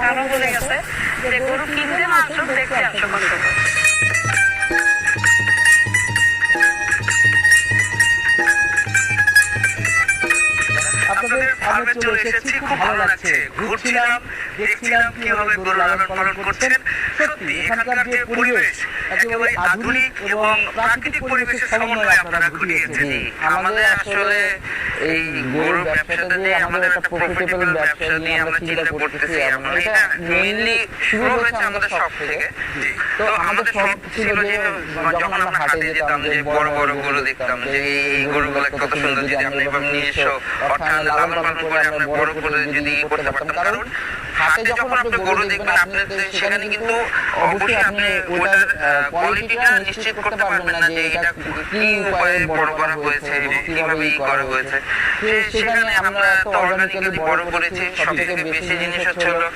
কারণ বলে গেছে যে গরু কিনতে না আসুক, দেখতে আসুক অন্তত। আপনাদের ফার্মে চলে এসেছি, খুব ভালো লাগছে। ঘুরছিলাম, দেখছিলাম কিভাবে গরু লালন পালন করছেন। সত্যি এখানকার যে পরিবেশ একেবারে আধুনিক এবং প্রাকৃতিক পরিবেশের সমন্বয়ে আপনারা ঘুরিয়েছেন। আমাদের আসলে এই গরুর ব্যবসাটা যে আমাদের একটা প্রফিটেবল ব্যবসা নিয়ে আমরা চিন্তা করতেছি, এটা মেইনলি শুরু হয়েছে আমাদের শখ থেকে। তো আমাদের শখ ছিল যে যখন আমরা হাটে যেতাম, যে বড় বড় গরু দেখতাম, যে এই গরুগুলো কত সুন্দর, যদি আমরা এভাবে নিজস্ব অর্থায়নে লালন পালন করে আমরা বড় করে যদি করতে পারতাম। কারণ হাটে যখন আপনি গরু দেখবেন, আপনি সেখানে কিন্তু অবশ্যই আপনি ওটার কোয়ালিটিটা নিশ্চিত করতে পারবেন না যে এটা কি উপায়ে বড় করা হয়েছে এবং কিভাবে করা হয়েছে। সেখানে আমরা তো অর্গানিক্যালি বড় করেছি। সবথেকে বেশি জিনিস হচ্ছে হলো